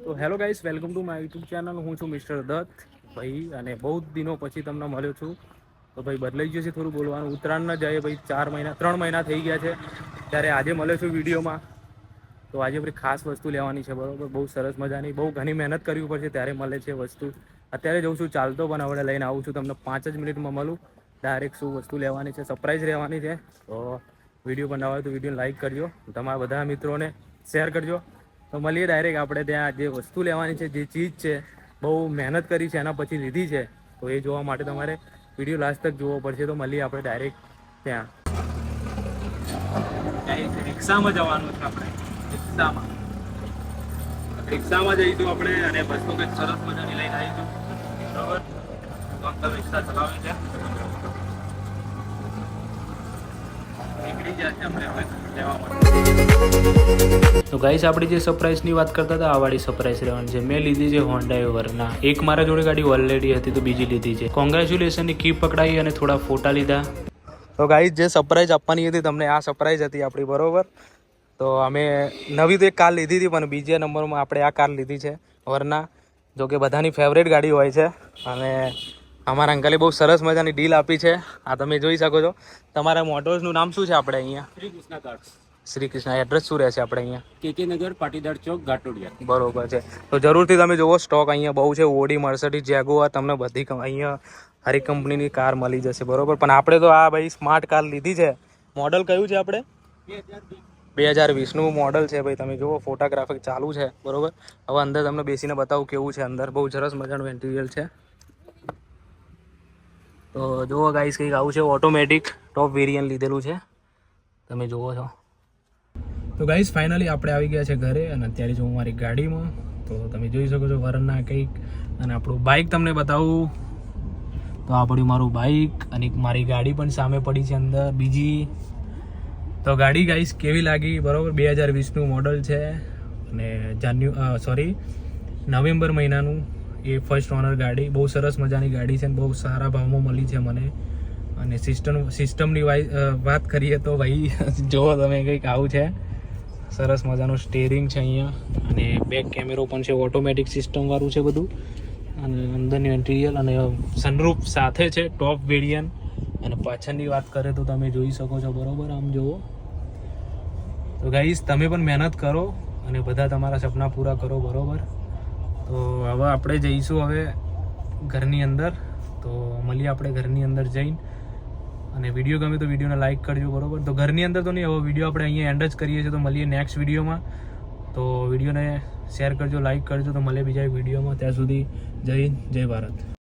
તો hello guys, welcome to my YouTube channel. હું છું મિસ્ટર દત્ત ભાઈ, અને બહુ દિનો પછી તમને મળ્યો છું. તો ભાઈ બદલાઈ ગયું છે થોડું બોલવાનું. ઉત્તરાયણ ન જાય ભાઈ, 3 મહિના થઈ ગયા છે. ત્યારે આજે મળ્યો છું વિડીયોમાં. તો આજે ભાઈ ખાસ વસ્તુ લેવાની છે, બરોબર. બહુ સરસ મજાની, બહુ ઘણી મહેનત કરવી પડશે ત્યારે મળે છે વસ્તુ. અત્યારે જઉં છું ચાલતો, પણ હવે લઈને આવું છું. તમને 5 જ મિનિટમાં મળું ડાયરેક્ટ શું વસ્તુ લેવાની છે. સરપ્રાઈઝ રહેવાની છે. તો વિડીયો બનાવો હોય તો વિડીયો લાઈક કરજો, તમારા બધા મિત્રોને શેર કરજો. તો મળીએ ડાયરેક્ટ આપણે ત્યાં. જે વસ્તુ લેવાની છે, જે ચીજ છે, બહુ મહેનત કરી છે, એના પછી લીધી છે. તો એ જોવા માટે તમારે વિડીયો લાસ્ટ તક જોવો પડશે. તો મળીએ આપણે ડાયરેક્ટ ત્યાં. રિક્ષામાં જવાનું છે આપણે, રિક્ષામાં જઈશું આપણે, અને વસ્તુ કંઈક સરસ મજાની લઈને આવીશું, બરાબર. તો અંદર રિક્ષા ચલાવે છે, નીકળી જાય છે આપણે હવે લેવા માટે. તો ગાઈસ, આપણી જે સરપ્રાઈઝની વાત કરતા હતા, આ વાળી સરપ્રાઈઝ રહેવાની છે. મેં લીધી છે હોન્ડા વરના. એક મારા જોડે ગાડી ઓલરેડી હતી, તો બીજી લીધી છે. કોંગ્રેચ્યુલેશનની કી પકડાઈ અને થોડા ફોટા લીધા. તો ગાઈસ, જે સરપ્રાઈઝ આપવાની હતી તમને, આ સરપ્રાઈઝ હતી આપણી, બરોબર. તો અમે નવી તો એક કાર લીધી હતી, પણ બીજા નંબરમાં આપણે આ કાર લીધી છે વરના. જો કે બધાની ફેવરેટ ગાડી હોય છે, અને અમારા અંકલે બહુ સરસ મજાની ડીલ આપી છે. આ તમે જોઈ શકો છો. તમારા મોટર્સનું નામ શું છે આપણે અહીંયા? શ્રી કૃષ્ણ કાર્સ. શ્રી કૃષ્ણ. એડ્રેસ શું રહેશે આપણે અહીંયા? કેકે નગર, પાટીદાર ચોક, ઘાટોડિયા. બરોબર છે. તો જરૂરથી તમે જુઓ, સ્ટોક અહીંયા બહુ છે. ઓડી, મર્સિડીઝ, જેગુઆર, તમને બધી અહીંયા હરેક કંપનીની કાર મળી જશે, બરોબર. પણ આપણે તો આ ભાઈ સ્માર્ટ કાર લીધી છે. મોડલ કયું છે આપણે? 2020નું મોડલ છે ભાઈ. તમે જુઓ, ફોટોગ્રાફી ચાલુ છે, બરોબર. હવે અંદર તમને બેસીને બતાવું કેવું છે અંદર. બહુ સરસ મજાનું ઇન્ટિરિયર છે. તો જુઓ ગાઈસ, કંઈક આવું છે. ઓટોમેટિક ટોપ વેરિયન્ટ લીધેલું છે, તમે જુઓ છો. તો ગાઈસ, ફાઇનલી આપણે આવી ગયા છે ઘરે, અને અત્યારે જો હું મારી ગાડીમાં. તો તમે જોઈ શકો છો વરના કંઈક. અને આપણું બાઇક તમને બતાવું તો આ પડ્યું મારું બાઇક, અને મારી ગાડી પણ સામે પડી છે અંદર બીજી. તો ગાડી ગાઈસ કેવી લાગી, બરોબર. 2020નું મોડલ છે, અને નવેમ્બર મહિનાનું એ ફર્સ્ટ ઓનર ગાડી. બહુ સરસ મજાની ગાડી છે, બહુ સારા ભાવમાં મળી છે મને. અને સિસ્ટમની વાત કરીએ તો ભાઈ જુઓ તમે, કંઈક આવું છે. સરસ મજાનું સ્ટેરિંગ છે અહીંયા, અને બેક કેમેરો પણ છે. ઓટોમેટિક સિસ્ટમ વાળું છે બધું. અને અંદરનું ઇન્ટિરિયર અને સનરૂફ સાથે છે, ટોપ વેરિયન્ટ. અને પાછળની વાત કરે તો તમે જોઈ શકો છો, બરોબર. આમ જુઓ. તો ગાઈસ, તમે પણ મહેનત કરો અને બધા તમારા સપના પૂરા કરો, બરોબર. તો હવે આપણે જઈશું હવે ઘરની અંદર. તો મળીએ આપણે ઘરની અંદર જઈને. અને વિડીયો ગમે તો વિડીયોને લાઈક કરજો, બરોબર. તો ઘરની અંદર તો નહીં, હવે વિડીયો આપણે અહીંયા એન્ડ જ કરીએ છીએ. તો મળીએ નેક્સ્ટ વિડીયોમાં. તો વિડીયોને શેર કરજો, લાઈક કરજો. તો મળીએ બીજા એક વિડીયોમાં. ત્યાં સુધી જય હિન્દ, જય ભારત.